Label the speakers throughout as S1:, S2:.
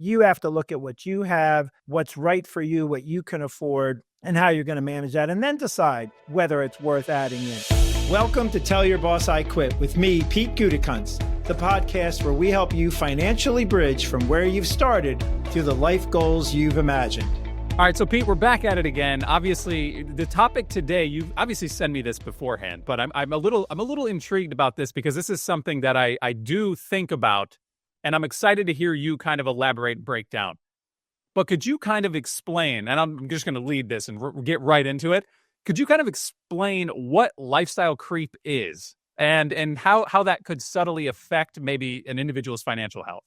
S1: You have to look at what you have, what's right for you, what you can afford, and how you're going to manage that, and then decide whether it's worth adding in. Welcome to Tell Your Boss I Quit with me, Pete Gutekunst, the podcast where we help you financially bridge from where you've started to the life goals you've imagined.
S2: All right, so Pete, we're back at it again. Obviously, the topic today, you've obviously sent me this beforehand, but I'm a little intrigued about this because this is something that I do think about, and I'm excited to hear you kind of elaborate and break down. But could you kind of explain, and I'm just going to lead this and get right into it. Could you kind of explain what lifestyle creep is and how that could subtly affect maybe an individual's financial health?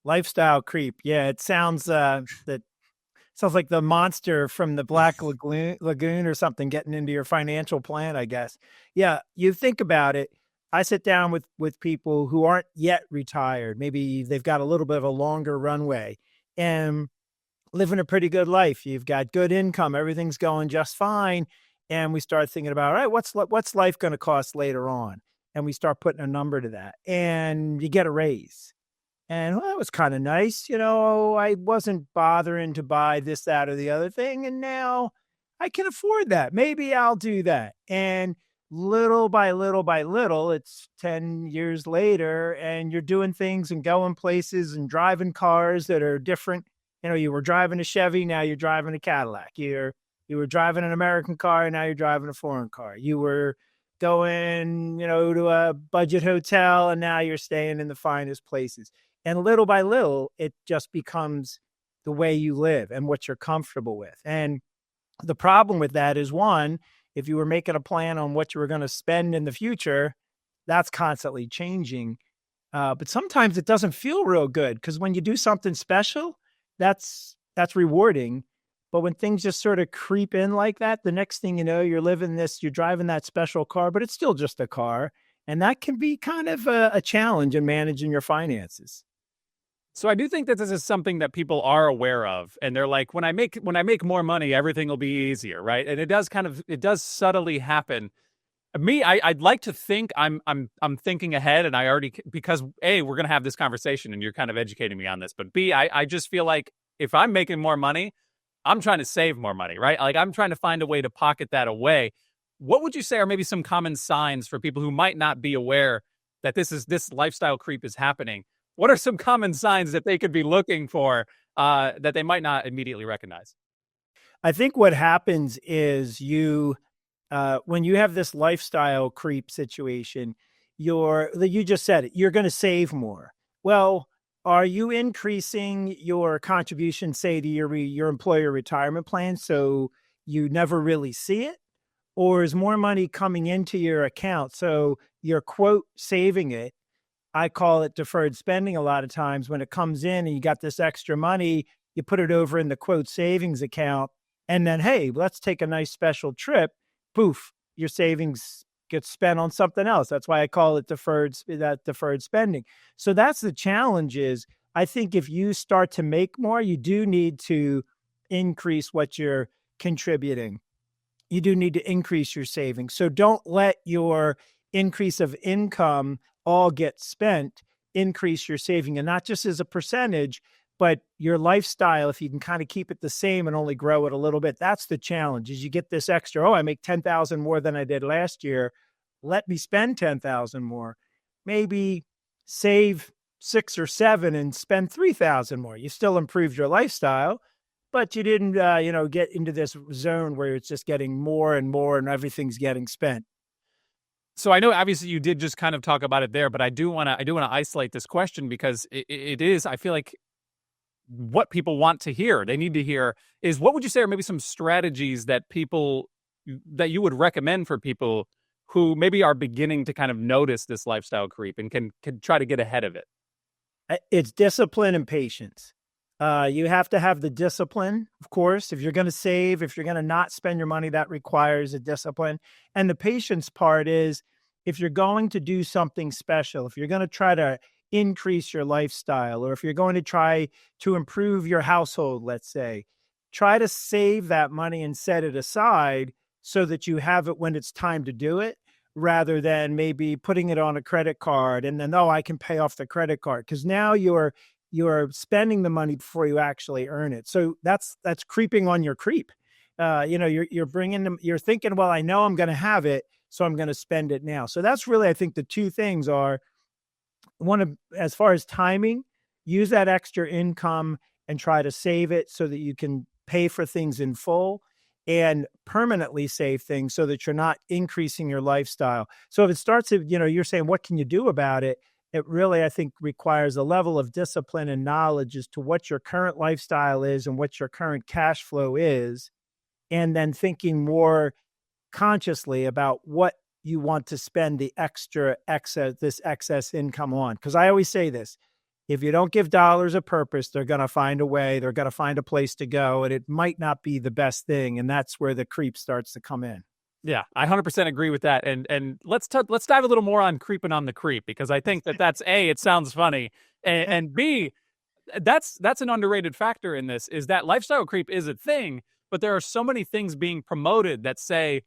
S1: Lifestyle creep. Yeah, it sounds sounds like the monster from the Black Lagoon or something getting into your financial plan, I guess. Yeah, you think about it. I sit down with people who aren't yet retired. Maybe they've got a little bit of a longer runway and living a pretty good life. You've got good income. Everything's going just fine. And we start thinking about, all right, what's life going to cost later on? And we start putting a number to that. And you get a raise. And well, that was kind of nice. I wasn't bothering to buy this, that, or the other thing. And now I can afford that. Maybe I'll do that. And little by little, it's 10 years later, and you're doing things and going places and driving cars that are different. You were driving a Chevy, now you're driving a Cadillac. You were driving an American car, now you're driving a foreign car. You were going, to a budget hotel, and now you're staying in the finest places. And little by little, it just becomes the way you live and what you're comfortable with. And the problem with that is, one, if you were making a plan on what you were going to spend in the future, that's constantly changing. But sometimes it doesn't feel real good because when you do something special, that's rewarding. But when things just sort of creep in like that, the next thing you know, you're driving that special car, but it's still just a car. And that can be kind of a challenge in managing your finances.
S2: So I do think that this is something that people are aware of, and they're like, when I make more money, everything will be easier, right? And it does subtly happen. I'd like to think I'm thinking ahead, and because A, we're going to have this conversation, and you're kind of educating me on this, but B, I just feel like if I'm making more money, I'm trying to save more money, right? Like I'm trying to find a way to pocket that away. What would you say are maybe some common signs for people who might not be aware that this lifestyle creep is happening? What are some common signs that they could be looking for that they might not immediately recognize?
S1: I think what happens is when you have this lifestyle creep situation, you just said it, you're going to save more. Well, are you increasing your contribution, say, to your employer retirement plan so you never really see it? Or is more money coming into your account so you're, quote, saving it? I call it deferred spending a lot of times. When it comes in and you got this extra money, you put it over in the, quote, savings account. And then, hey, let's take a nice special trip. Poof, your savings gets spent on something else. That's why I call it deferred spending. So that's the challenge is, I think if you start to make more, you do need to increase what you're contributing. You do need to increase your savings. So don't let your increase of income all get spent. Increase your saving, and not just as a percentage, but your lifestyle. If you can kind of keep it the same and only grow it a little bit, that's the challenge. Is you get this extra, I make 10,000 more than I did last year. Let me spend 10,000 more. Maybe save 6 or 7 and spend 3,000 more. You still improved your lifestyle, but you didn't, get into this zone where it's just getting more and more and everything's getting spent.
S2: So I know obviously you did just kind of talk about it there, but I do want to isolate this question because it is, I feel like, what people want to hear. They need to hear is, what would you say are maybe some strategies that you would recommend for people who maybe are beginning to kind of notice this lifestyle creep and can try to get ahead of it?
S1: It's discipline and patience. You have to have the discipline, of course. If you're going to save, if you're going to not spend your money, that requires a discipline. And the patience part is, if you're going to do something special, if you're going to try to increase your lifestyle, or if you're going to try to improve your household, let's say, try to save that money and set it aside so that you have it when it's time to do it, rather than maybe putting it on a credit card and then, I can pay off the credit card. Because now you're you're spending the money before you actually earn it. So that's creeping on your creep. You're bringing them. You're thinking, well, I know I'm going to have it, so I'm going to spend it now. So that's really, I think, the two things are one of, as far as timing, use that extra income and try to save it so that you can pay for things in full and permanently save things so that you're not increasing your lifestyle. So if it starts to, you're saying, what can you do about it? It really, I think, requires a level of discipline and knowledge as to what your current lifestyle is and what your current cash flow is. And then thinking more consciously about what you want to spend the this excess income on. Because I always say this, if you don't give dollars a purpose, they're going to find a way, they're going to find a place to go, and it might not be the best thing. And that's where the creep starts to come in.
S2: Yeah, I 100% agree with that. And let's dive a little more on creeping on the creep, because I think that's A, it sounds funny, and B, that's an underrated factor in this, is that lifestyle creep is a thing, but there are so many things being promoted that say,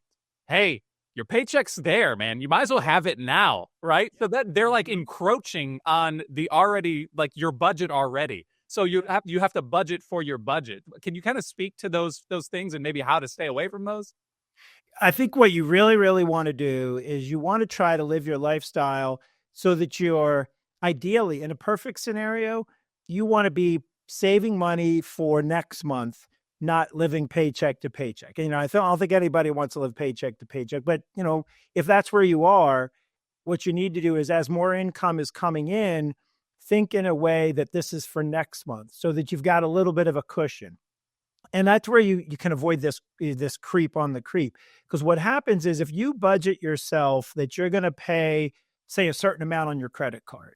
S2: hey, your paycheck's there, man. You might as well have it now, right? So that they're like encroaching on the already, like, your budget already. So you have to budget for your budget. Can you kind of speak to those things and maybe how to stay away from those?
S1: I think what you really, really want to do is you want to try to live your lifestyle so that you're, ideally, in a perfect scenario, you want to be saving money for next month, not living paycheck to paycheck. And, I don't think anybody wants to live paycheck to paycheck, but, if that's where you are, what you need to do is, as more income is coming in, think in a way that this is for next month so that you've got a little bit of a cushion. And that's where you can avoid this creep on the creep. Because what happens is, if you budget yourself that you're going to pay, say, a certain amount on your credit card,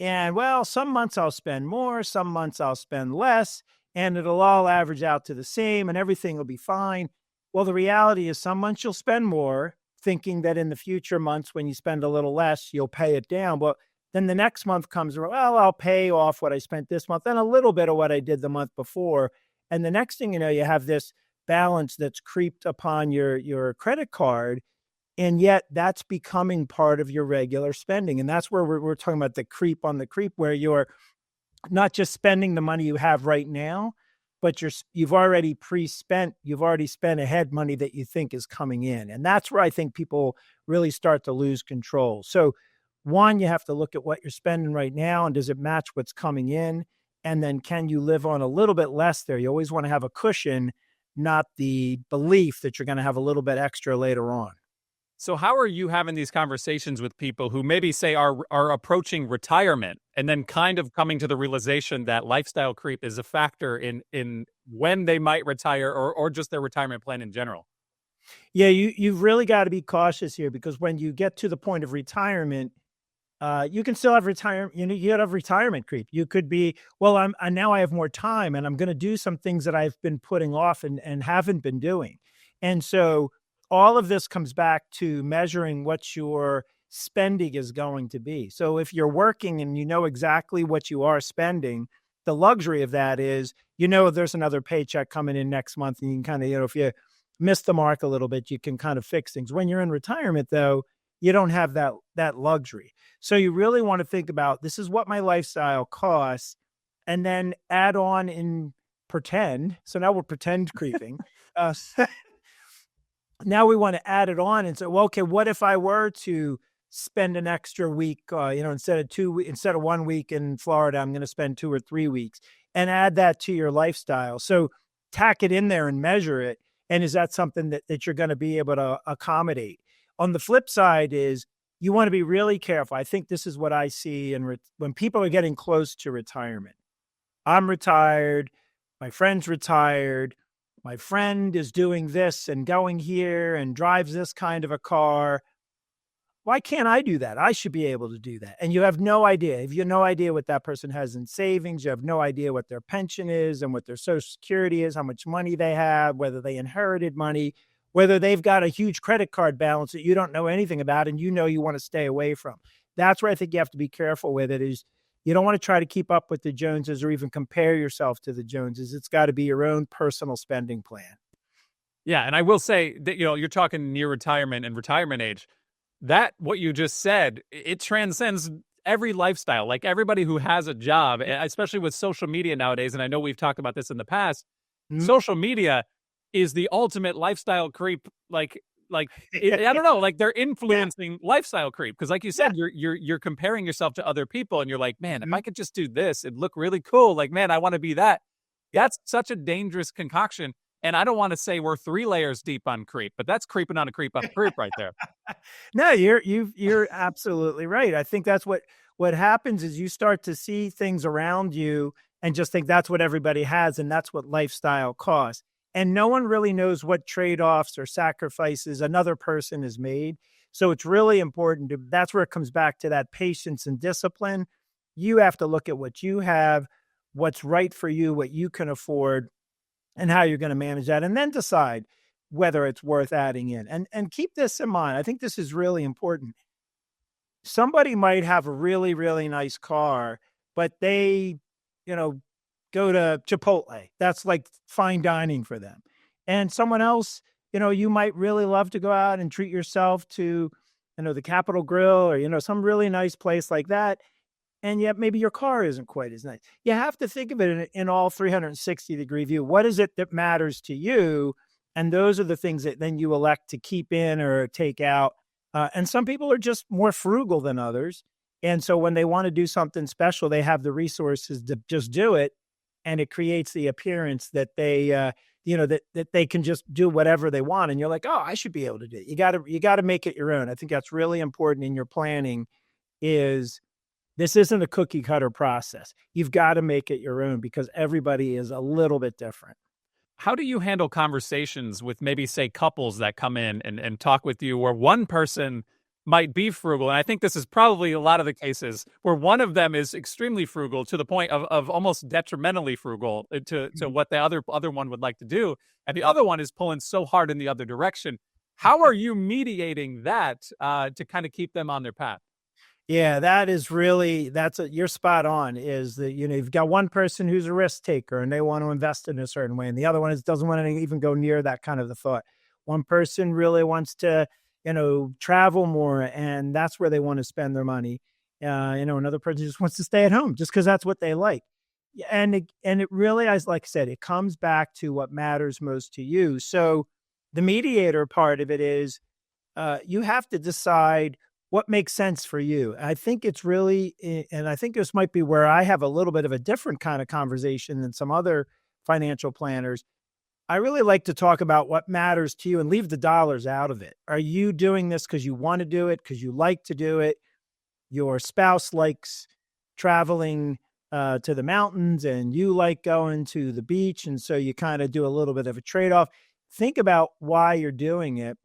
S1: and, well, some months I'll spend more, some months I'll spend less, and it'll all average out to the same and everything will be fine. Well, the reality is, some months you'll spend more, thinking that in the future months when you spend a little less, you'll pay it down. But then the next month comes around, well, I'll pay off what I spent this month and a little bit of what I did the month before. And the next thing you know, you have this balance that's creeped upon your credit card. And yet that's becoming part of your regular spending. And that's where we're talking about the creep on the creep, where you're not just spending the money you have right now, but you've already pre-spent, you've already spent ahead money that you think is coming in. And that's where I think people really start to lose control. So one, you have to look at what you're spending right now, and does it match what's coming in? And then can you live on a little bit less there? You always want to have a cushion, not the belief that you're going to have a little bit extra later on.
S2: So how are you having these conversations with people who maybe say are approaching retirement and then kind of coming to the realization that lifestyle creep is a factor in when they might retire, or just their retirement plan in general?
S1: Yeah, you've really got to be cautious here, because when you get to the point of retirement, you can still have retirement. You have retirement creep. You could be, well, now I have more time and I'm going to do some things that I've been putting off and haven't been doing. And so all of this comes back to measuring what your spending is going to be. So if you're working and you know exactly what you are spending, the luxury of that is, there's another paycheck coming in next month, and you can kind of, if you miss the mark a little bit, you can kind of fix things. When you're in retirement, though, you don't have that luxury. So you really want to think about, this is what my lifestyle costs, and then add on in pretend. So now we're pretend creeping. Now we want to add it on and say, well, okay, what if I were to spend an extra week, instead of 1 week in Florida, I'm going to spend 2 or 3 weeks, and add that to your lifestyle. So tack it in there and measure it. And is that something that you're going to be able to accommodate? On the flip side is, you want to be really careful. I think this is what I see when people are getting close to retirement. I'm retired. My friend's retired. My friend is doing this and going here and drives this kind of a car. Why can't I do that? I should be able to do that. And you have no idea. If you have no idea what that person has in savings, you have no idea what their pension is and what their Social Security is, how much money they have, whether they inherited money, whether they've got a huge credit card balance that you don't know anything about and you want to stay away from. That's where I think you have to be careful with it, is you don't want to try to keep up with the Joneses or even compare yourself to the Joneses. It's got to be your own personal spending plan.
S2: Yeah, and I will say that, you're talking near retirement and retirement age. That, what you just said, it transcends every lifestyle, like everybody who has a job, especially with social media nowadays. And I know we've talked about this in the past.
S1: Mhm.
S2: Social media is the ultimate lifestyle creep. I don't know, like they're
S1: Yeah,
S2: influencing lifestyle creep because, like you
S1: yeah.
S2: said, you're comparing yourself to other people, and you're like, man, if I
S1: Mhm.
S2: could just do this, it'd look really cool. Like, man, I want to be that.
S1: Yep.
S2: That's such a dangerous concoction. And I don't want to say we're 3 layers deep on creep, but that's creeping on a creep on a creep right there.
S1: No, you're absolutely right. I think that's what happens is you start to see things around you and just think that's what everybody has and that's what lifestyle costs. And no one really knows what trade-offs or sacrifices another person has made. So it's really important to that's where it comes back to that patience and discipline. You have to look at what you have, what's right for you, what you can afford, and how you're going to manage that and then decide whether it's worth adding in. And keep this in mind. I think this is really important. Somebody might have a really really nice car, but they, you know, go to Chipotle. That's like fine dining for them. And someone else, you might really love to go out and treat yourself to, the Capitol Grill or some really nice place like that, and yet maybe your car isn't quite as nice. You have to think of it in all 360-degree view. What is it that matters to you? And those are the things that then you elect to keep in or take out. And some people are just more frugal than others. And so when they want to do something special, they have the resources to just do it. And it creates the appearance that that they can just do whatever they want. And you're like, oh, I should be able to do it. You got to make it your own. I think that's really important in your planning is this isn't a cookie cutter process. You've got to make it your own because everybody is a little bit different.
S2: How do you handle conversations with maybe, say, couples that come in and talk with you where one person might be frugal? And I think this is probably a lot of the cases where one of them is extremely frugal to the point of almost detrimentally frugal to
S1: Mhm.
S2: what the other one would like to do. And the other one is pulling so hard in the other direction. How are you mediating that to kind of keep them on their path?
S1: Yeah, that is really you're spot on. Is that you've got one person who's a risk taker and they want to invest in a certain way, and the other one doesn't want to even go near that kind of the thought. One person really wants to travel more, and that's where they want to spend their money. Another person just wants to stay at home just because that's what they like. Yeah, and it really, as like I said, it comes back to what matters most to you. So the mediator part of it is you have to decide what makes sense for you. I think it's really, and I think this might be where I have a little bit of a different kind of conversation than some other financial planners. I really like to talk about what matters to you and leave the dollars out of it. Are you doing this because you want to do it, because you like to do it? Your spouse likes traveling to the mountains and you like going to the beach. And so you kind of do a little bit of a trade off. Think about why you're doing it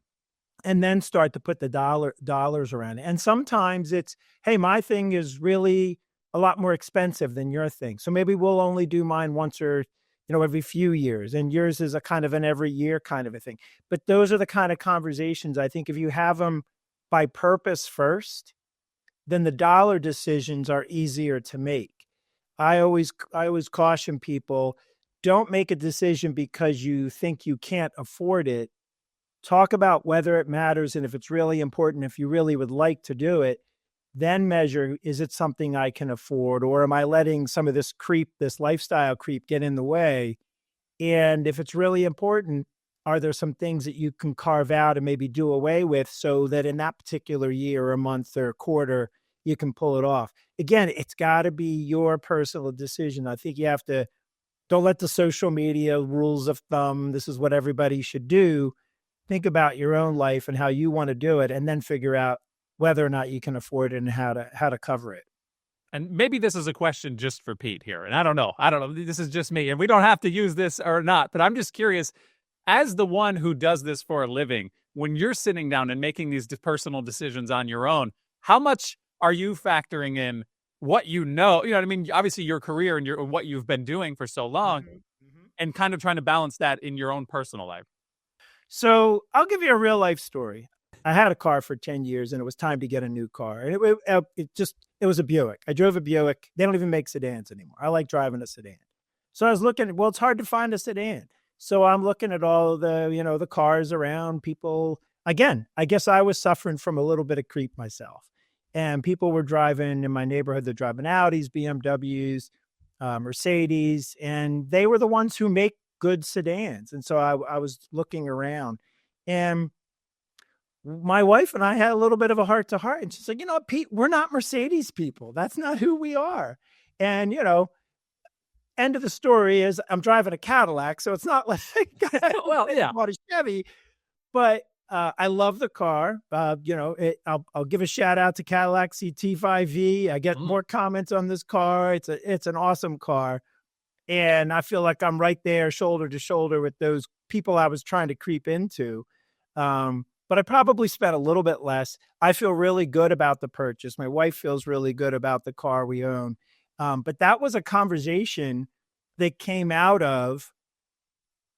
S1: and then start to put the dollars around it. And sometimes it's, hey, my thing is really a lot more expensive than your thing. So maybe we'll only do mine once or, every few years. And yours is a kind of an every year kind of a thing. But those are the kind of conversations I think if you have them by purpose first, then the dollar decisions are easier to make. I always caution people, don't make a decision because you think you can't afford it. Talk about whether it matters and if it's really important, if you really would like to do it, then measure, is it something I can afford? Or am I letting some of this lifestyle creep get in the way? And if it's really important, are there some things that you can carve out and maybe do away with so that in that particular year or month or quarter, you can pull it off? Again, it's got to be your personal decision. I think you have to, don't let the social media rules of thumb, this is what everybody should do. Think about your own life and how you want to do it, and then figure out whether or not you can afford it and how to cover it.
S2: And maybe this is a question just for Pete here. And I don't know. I don't know. This is just me. And we don't have to use this or not. But I'm just curious, as the one who does this for a living, when you're sitting down and making these personal decisions on your own, how much are you factoring in what you know? You know what I mean? Obviously, your career and what you've been doing for so long,
S1: Mhm, mhm.
S2: and kind of trying to balance that in your own personal life.
S1: So I'll give you a real life story. I had a car for 10 years and it was time to get a new car. And it was a Buick. I drove a Buick. They don't even make sedans anymore. I like driving a sedan. So I was looking, well, it's hard to find a sedan. So I'm looking at all the cars around people. Again, I guess I was suffering from a little bit of creep myself. and people were driving in my neighborhood. They're driving Audis, BMWs, Mercedes, and they were the ones who make good sedans. And so I was looking around, and my wife and I had a little bit of a heart to heart. And she's like, you know, Pete, we're not Mercedes people. That's not who we are. And, you know, end of the story is I'm driving a Cadillac. So it's not like
S2: Well,
S1: I
S2: yeah.
S1: bought a Chevy, but I love the car. You know, I'll give a shout out to Cadillac CT5V. I get
S2: Mhm.
S1: more comments on this car. It's an awesome car. And I feel like I'm right there, shoulder to shoulder with those people I was trying to creep into. But I probably spent a little bit less. I feel really good about the purchase. My wife feels really good about the car we own. But that was a conversation that came out of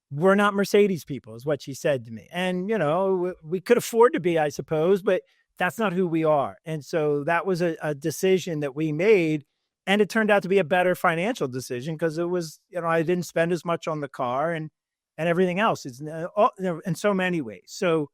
S1: we're not Mercedes people, is what she said to me. And, you know, we could afford to be, I suppose, but that's not who we are. And so that was a decision that we made. And it turned out to be a better financial decision because it was, you know, I didn't spend as much on the car and everything else. It's in so many ways. So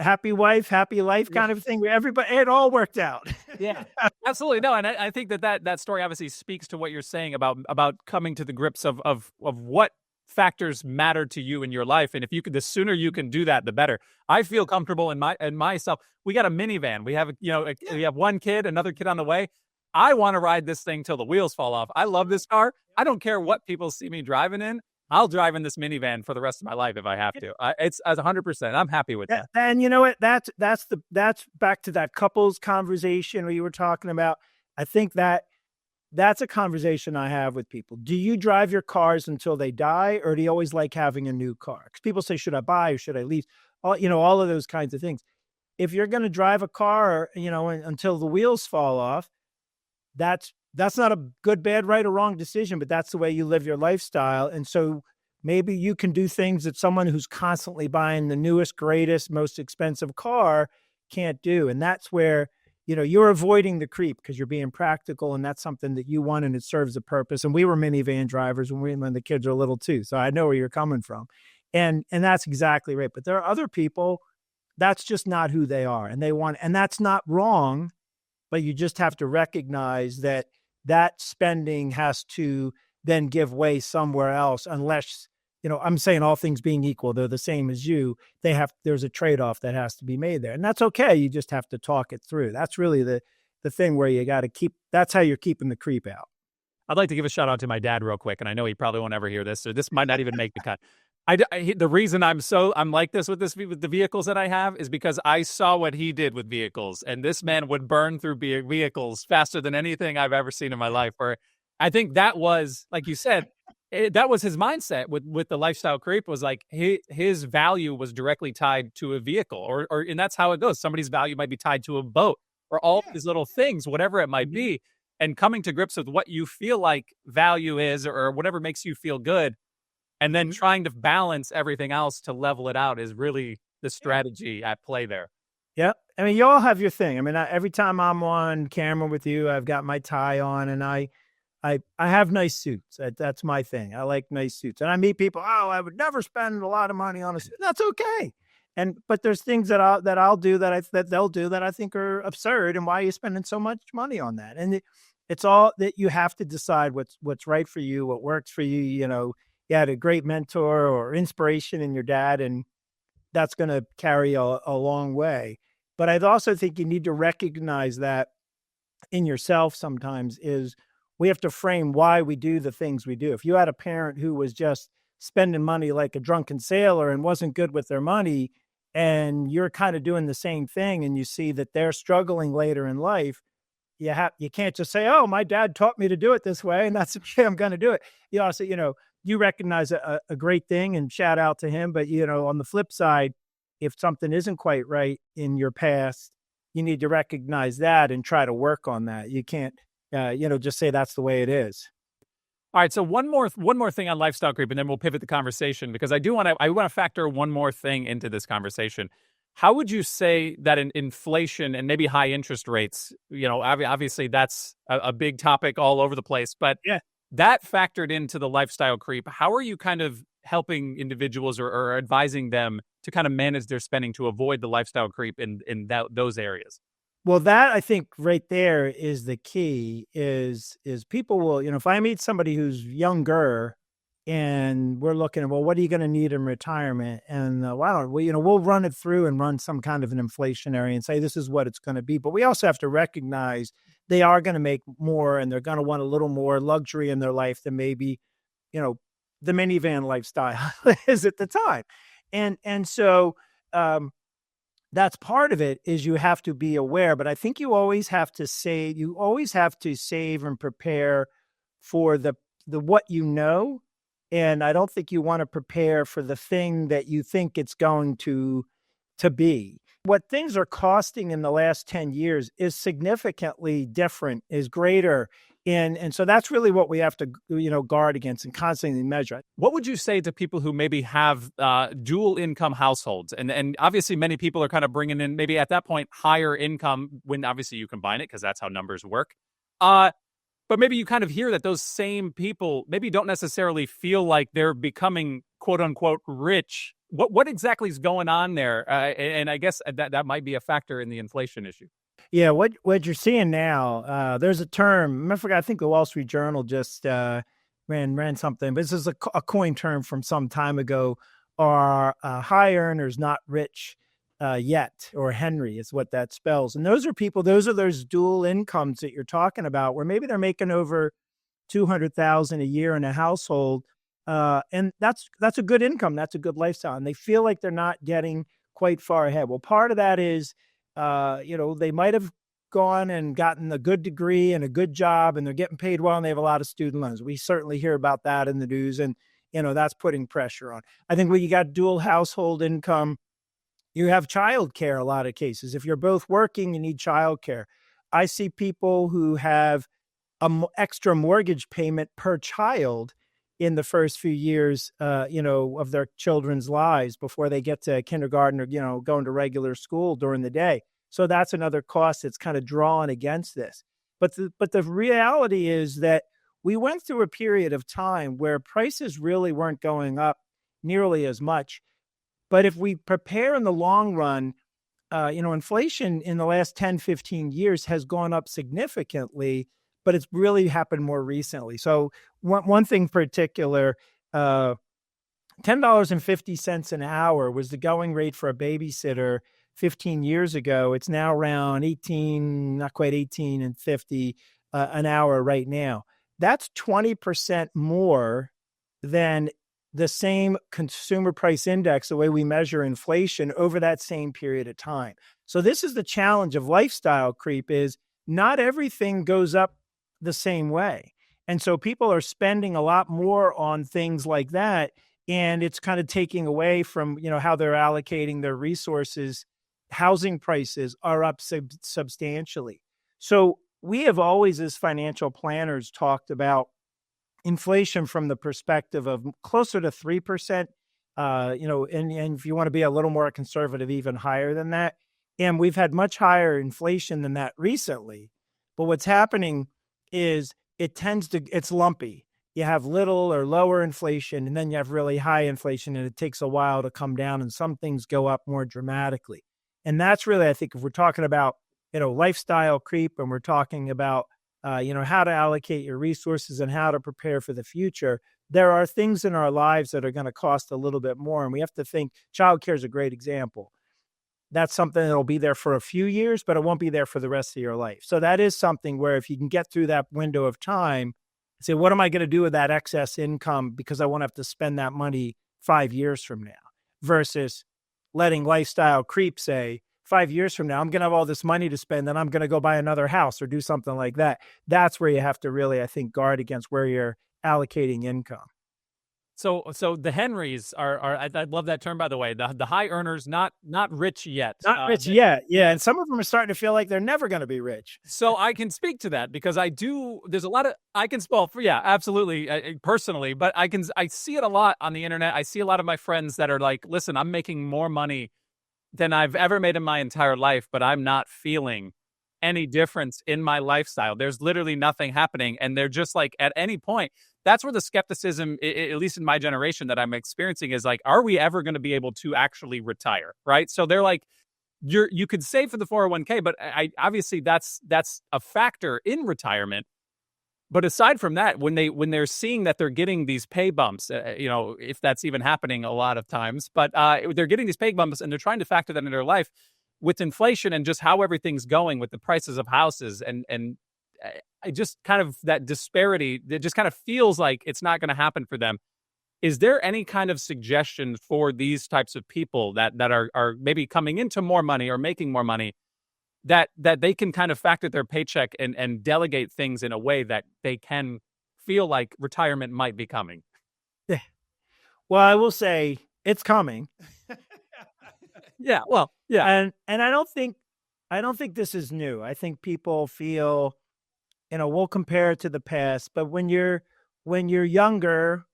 S1: happy wife, happy life
S2: Yeah.
S1: kind of thing. Everybody, it all worked out.
S2: Yeah, absolutely. No, and I think that story obviously speaks to what you're saying about coming to the grips of what factors matter to you in your life, and if you could, the sooner you can do that, the better. I feel comfortable in myself. We got a minivan. We have we have one kid, another kid on the way. I want to ride this thing till the wheels fall off. I love this car. I don't care what people see me driving in. I'll drive in this minivan for the rest of my life if I have to. It's as 100%. I'm happy with
S1: Yeah,
S2: that.
S1: and you know what? That's back to that couples conversation where you were talking about. I think that's a conversation I have with people. Do you drive your cars until they die, or do you always like having a new car? Because people say, should I buy or should I lease? All of those kinds of things. If you're going to drive a car, until the wheels fall off, that's not a good, bad, right or wrong decision, but that's the way you live your lifestyle. And so maybe you can do things that someone who's constantly buying the newest, greatest, most expensive car can't do. And that's where, you're avoiding the creep because you're being practical, and that's something that you want and it serves a purpose. And we were minivan drivers when the kids are little too. So I know where you're coming from. And that's exactly right. But there are other people that's just not who they are, and that's not wrong, but you just have to recognize that that spending has to then give way somewhere else, unless, I'm saying all things being equal, they're the same as you. There's a trade-off that has to be made there. And that's okay. You just have to talk it through. That's really the thing where you got to that's how you're keeping the creep out.
S2: I'd like to give a shout out to my dad real quick, and I know he probably won't ever hear this, so this might not even make the cut. The reason I'm like this with the vehicles that I have is because I saw what he did with vehicles, and this man would burn through vehicles faster than anything I've ever seen in my life. Or I think that was, like you said, that was his mindset with the lifestyle creep. Was like his value was directly tied to a vehicle, or and that's how it goes. Somebody's value might be tied to a boat or all
S1: Yeah.
S2: these little things, whatever it might
S1: Mhm.
S2: be. And coming to grips with what you feel like value is, or whatever makes you feel good, and then
S1: Mhm.
S2: trying to balance everything else to level it out is really the
S1: Yeah.
S2: strategy at play there.
S1: Yeah. I mean, you all have your thing. I mean, every time I'm on camera with you, I've got my tie on, and I have nice suits. That's my thing. I like nice suits. And I meet people, oh, I would never spend a lot of money on a suit. That's okay. But there's things that I'll do that they'll do that I think are absurd. And why are you spending so much money on that? And it's all that you have to decide what's right for you, what works for you. You had a great mentor or inspiration in your dad, and that's going to carry a long way. But I also think you need to recognize that in yourself sometimes is we have to frame why we do the things we do. If you had a parent who was just spending money like a drunken sailor and wasn't good with their money, and you're kind of doing the same thing, and you see that they're struggling later in life, you can't just say, "Oh, my dad taught me to do it this way, and that's okay. I'm going to do it." You also, you recognize a great thing, and shout out to him. But on the flip side, if something isn't quite right in your past, you need to recognize that and try to work on that. You can't, just say that's the way it is.
S2: All right, so one more thing on lifestyle creep, and then we'll pivot the conversation because I want to factor one more thing into this conversation. How would you say that in inflation and maybe high interest rates, obviously that's a big topic all over the place, but
S1: Yeah.
S2: that factored into the lifestyle creep? How are you kind of helping individuals or advising them to kind of manage their spending to avoid the lifestyle creep in those areas?
S1: Well, that I think right there is the key is people will, if I meet somebody who's younger and we're looking at, well, what are you going to need in retirement? And why don't we, we'll run it through and run some kind of an inflationary and say this is what it's going to be. But we also have to recognize they are going to make more and they're going to want a little more luxury in their life than maybe, you know, the minivan lifestyle is at the time. And so that's part of it is you have to be aware, but I think you always have to save and prepare for the what you know. And I don't think you want to prepare for the thing that you think it's going to be. What things are costing in the last 10 years is significantly different, is greater. And so that's really what we have to, guard against and constantly measure.
S2: What would you say to people who maybe have dual income households? And obviously, many people are kind of bringing in maybe at that point higher income when obviously you combine it because that's how numbers work. But maybe you kind of hear that those same people maybe don't necessarily feel like they're becoming quote unquote rich. What exactly is going on there? And I guess that might be a factor in the inflation issue.
S1: Yeah, what you're seeing now, there's a term. I forgot. I think the Wall Street Journal just ran something, but this is a coin term from some time ago. Are high earners not rich yet, or Henry is what that spells. And those are people. Those are those dual incomes that you're talking about, where maybe they're making over 200,000 a year in a household, and that's a good income. That's a good lifestyle, and they feel like they're not getting quite far ahead. Well, part of that is they might have gone and gotten a good degree and a good job and they're getting paid well and they have a lot of student loans. We certainly hear about that in the news and, that's putting pressure on. I think when you got dual household income, you have childcare a lot of cases. If you're both working, you need childcare. I see people who have extra mortgage payment per child in the first few years, of their children's lives before they get to kindergarten or, going to regular school during the day. So that's another cost that's kind of drawn against this. But the reality is that we went through a period of time where prices really weren't going up nearly as much. But if we prepare in the long run, inflation in the last 10, 15 years has gone up significantly, but it's really happened more recently. So one thing in particular, $10.50 an hour was the going rate for a babysitter 15 years ago. It's now around 18, not quite 18 and 50 an hour right now. That's 20% more than the same consumer price index, the way we measure inflation over that same period of time. So this is the challenge of lifestyle creep is not everything goes up the same way. And so people are spending a lot more on things like that. And it's kind of taking away from, how they're allocating their resources. Housing prices are up substantially. So we have always, as financial planners, talked about inflation from the perspective of closer to 3%, and if you want to be a little more conservative, even higher than that. And we've had much higher inflation than that recently. But what's happening is it's lumpy. You have little or lower inflation, and then you have really high inflation, and it takes a while to come down, and some things go up more dramatically. And that's really, I think, if we're talking about, lifestyle creep, and we're talking about, how to allocate your resources and how to prepare for the future, there are things in our lives that are going to cost a little bit more. And we have to think childcare is a great example. That's something that'll be there for a few years, but it won't be there for the rest of your life. So that is something where if you can get through that window of time, say, what am I going to do with that excess income because I won't have to spend that money 5 years from now, versus letting lifestyle creep say 5 years from now, I'm going to have all this money to spend and I'm going to go buy another house or do something like that. That's where you have to really, I think, guard against where you're allocating income.
S2: So the Henrys are I love that term, by the way. The high earners, not rich yet.
S1: Not rich yet. Yeah. And some of them are starting to feel like they're never going to be rich.
S2: So I can speak to that because there's a lot of, I can spell for, yeah, absolutely, personally, but I see it a lot on the internet. I see a lot of my friends that are like, listen, I'm making more money than I've ever made in my entire life, but I'm not feeling any difference in my lifestyle. There's literally nothing happening. And they're just like, at any point, that's where the skepticism, at least in my generation that I'm experiencing, is like, are we ever going to be able to actually retire? Right. So they're like, you could save for the 401k, but I obviously that's a factor in retirement. But aside from that, when they're seeing that they're getting these pay bumps, if that's even happening a lot of times, but they're getting these pay bumps and they're trying to factor that into their life with inflation and just how everything's going with the prices of houses and I just kind of that disparity, it just kind of feels like it's not going to happen for them. Is there any kind of suggestion for these types of people that are maybe coming into more money or making more money that they can kind of factor their paycheck and delegate things in a way that they can feel like retirement might be coming?
S1: Yeah. Well, I will say it's coming.
S2: Yeah, well, yeah.
S1: And I don't think this is new. I think people feel, we'll compare it to the past, but when you're younger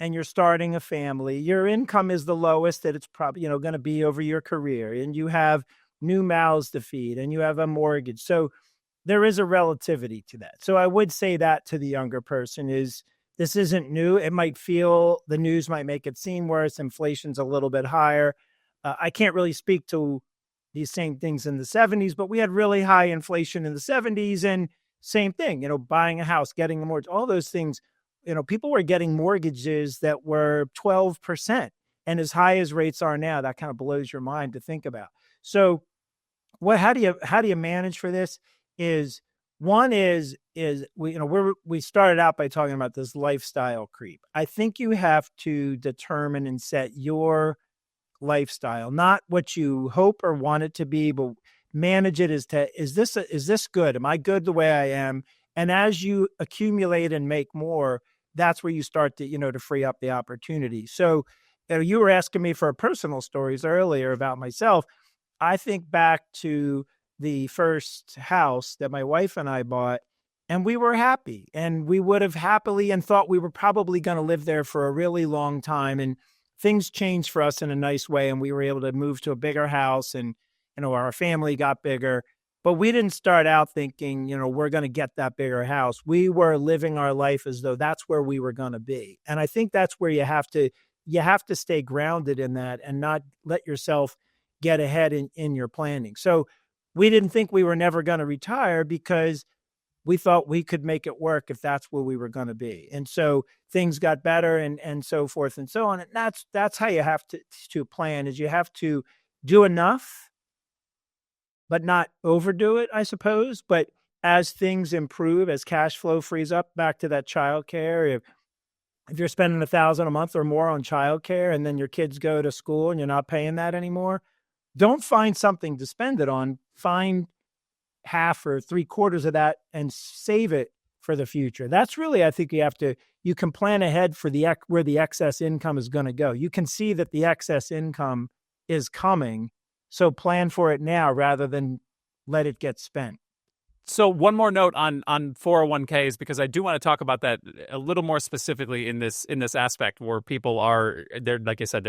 S1: and you're starting a family, your income is the lowest that it's probably, going to be over your career, and you have new mouths to feed and you have a mortgage. So there is a relativity to that. So I would say that to the younger person is this isn't new. It might feel the news might make it seem worse. Inflation's a little bit higher. I can't really speak to these same things in the 70s, but we had really high inflation in the 70s and same thing, buying a house, getting a mortgage, all those things, people were getting mortgages that were 12%. And as high as rates are now, that kind of blows your mind to think about. So how do you manage for this is one is we started out by talking about this lifestyle creep. I think you have to determine and set your lifestyle, not what you hope or want it to be, but manage it is this good? Am I good the way I am? And as you accumulate and make more, that's where you start to free up the opportunity. So you were asking me for personal stories earlier about myself. I think back to the first house that my wife and I bought, and we were happy, and we would have happily and thought we were probably going to live there for a really long time. And things changed for us in a nice way, and we were able to move to a bigger house, and our family got bigger. But we didn't start out thinking, we're going to get that bigger house. We were living our life as though that's where we were going to be. And I think that's where you have to stay grounded in that and not let yourself get ahead in your planning. So we didn't think we were never going to retire because we thought we could make it work if that's where we were going to be. And so things got better and so forth and so on. And that's how you have to plan is you have to do enough, but not overdo it, I suppose. But as things improve, as cash flow frees up, back to that childcare, if you're spending $1,000 a month or more on childcare and then your kids go to school and you're not paying that anymore, don't find something to spend it on. Find half or 3/4 of that and save it for the future. That's really, I think you can plan ahead for where the excess income is going to go. You can see that the excess income is coming. So plan for it now rather than let it get spent.
S2: So one more note on 401ks, because I do want to talk about that a little more specifically in this aspect where people they're like I said,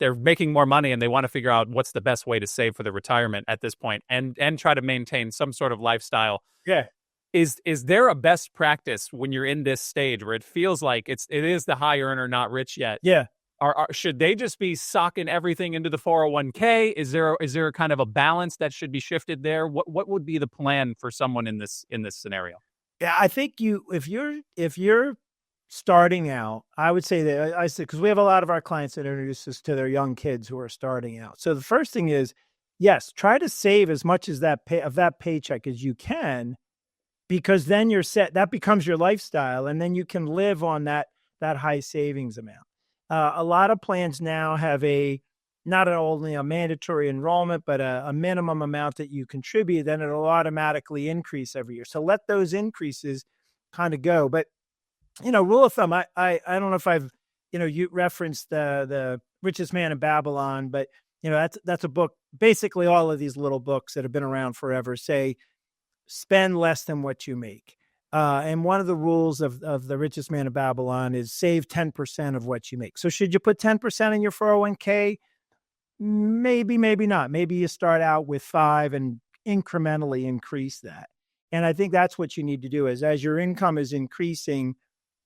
S2: they're making more money and they want to figure out what's the best way to save for their retirement at this point and try to maintain some sort of lifestyle.
S1: Yeah.
S2: Is there a best practice when you're in this stage where it feels like it is the high earner, not rich yet?
S1: Yeah.
S2: Should they just be socking everything into the 401k? Is there kind of a balance that should be shifted there? What would be the plan for someone in this scenario?
S1: Yeah, I think if you're starting out, I would say that I said, because we have a lot of our clients that introduce us to their young kids who are starting out. So the first thing is, yes, try to save as much as that paycheck as you can, because then you're set. That becomes your lifestyle, and then you can live on that high savings amount. A lot of plans now have not only a mandatory enrollment, but a minimum amount that you contribute, then it'll automatically increase every year. So let those increases kind of go. But, rule of thumb, I don't know if I've, you referenced the Richest Man in Babylon, but, that's a book. Basically, all of these little books that have been around forever say, spend less than what you make. And one of the rules of the Richest Man of Babylon is save 10% of what you make. So should you put 10% in your 401k? Maybe, maybe not. Maybe you start out with 5 and incrementally increase that. And I think that's what you need to do is as your income is increasing,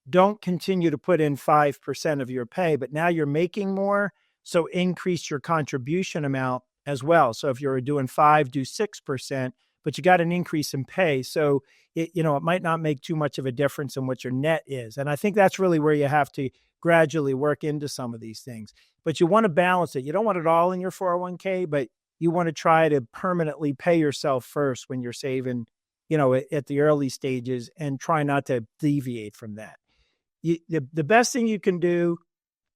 S1: don't continue to put in 5% of your pay, but now you're making more. So increase your contribution amount as well. So if you're doing 5, do 6%, but you got an increase in pay. So it might not make too much of a difference in what your net is. And I think that's really where you have to gradually work into some of these things. But you want to balance it. You don't want it all in your 401k, but you want to try to permanently pay yourself first when you're saving, at the early stages, and try not to deviate from that. The best thing you can do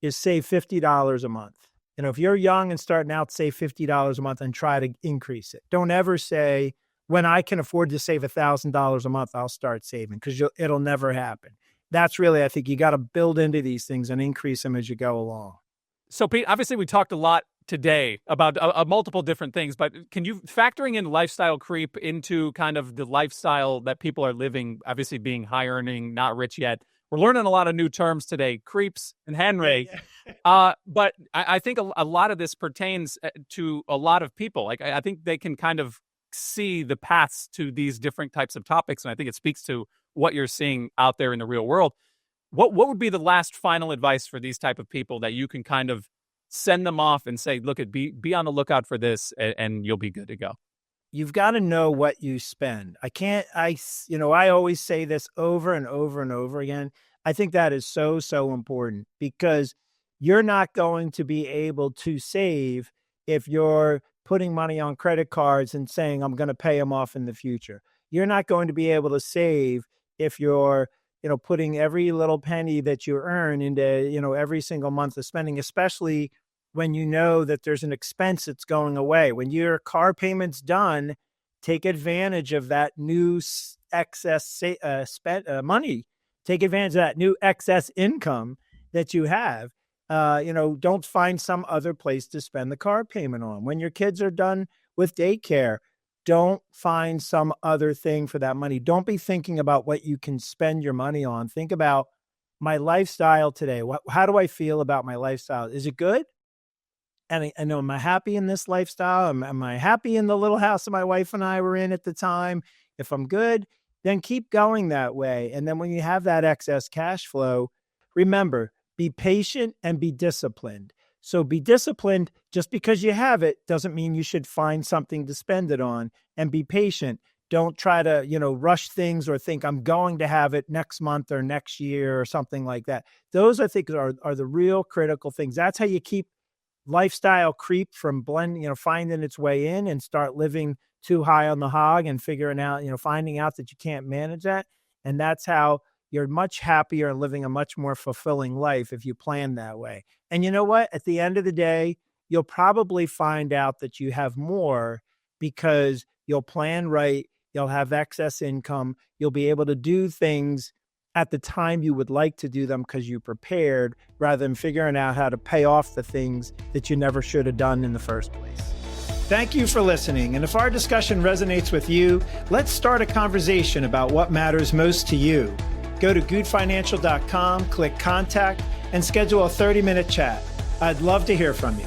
S1: is save $50 a month. If you're young and starting out, save $50 a month and try to increase it. Don't ever say, when I can afford to save $1,000 a month, I'll start saving, because it'll never happen. That's really, I think you got to build into these things and increase them as you go along.
S2: So, Pete, obviously we talked a lot today about multiple different things, but can you, factoring in lifestyle creep into kind of the lifestyle that people are living, obviously being high earning, not rich yet? We're learning a lot of new terms today, creeps and Henry. But I think a lot of this pertains to a lot of people. Like, I think they can kind of see the paths to these different types of topics. And I think it speaks to what you're seeing out there in the real world. What would be the last final advice for these type of people that you can kind of send them off and say, look, be on the lookout for this, and you'll be good to go?
S1: You've got to know what you spend. I always say this over and over and over again. I think that is so, so important, because you're not going to be able to save if you're putting money on credit cards and saying, I'm going to pay them off in the future. You're not going to be able to save if you're, putting every little penny that you earn into, every single month of spending, especially when you know that there's an expense that's going away. When your car payment's done, take advantage of that new excess money. Take advantage of that new excess income that you have. Don't find some other place to spend the car payment on. When your kids are done with daycare, don't find some other thing for that money. Don't be thinking about what you can spend your money on. Think about my lifestyle today. How do I feel about my lifestyle? Is it good? And I know, am I happy in this lifestyle? Am I happy in the little house that my wife and I were in at the time? If I'm good, then keep going that way. And then when you have that excess cash flow, remember, be patient and be disciplined. So be disciplined. Just because you have it doesn't mean you should find something to spend it on. And be patient. Don't try to, rush things or think I'm going to have it next month or next year or something like that. Those, I think, are the real critical things. That's how you keep lifestyle creep from finding its way in and start living too high on the hog and figuring out, finding out that you can't manage that. And that's how you're much happier and living a much more fulfilling life if you plan that way. And you know what? At the end of the day, you'll probably find out that you have more because you'll plan right. You'll have excess income. You'll be able to do things at the time you would like to do them because you prepared, rather than figuring out how to pay off the things that you never should have done in the first place. Thank you for listening. And if our discussion resonates with you, let's start a conversation about what matters most to you. Go to gutefinancial.com, click contact, and schedule a 30-minute chat. I'd love to hear from you.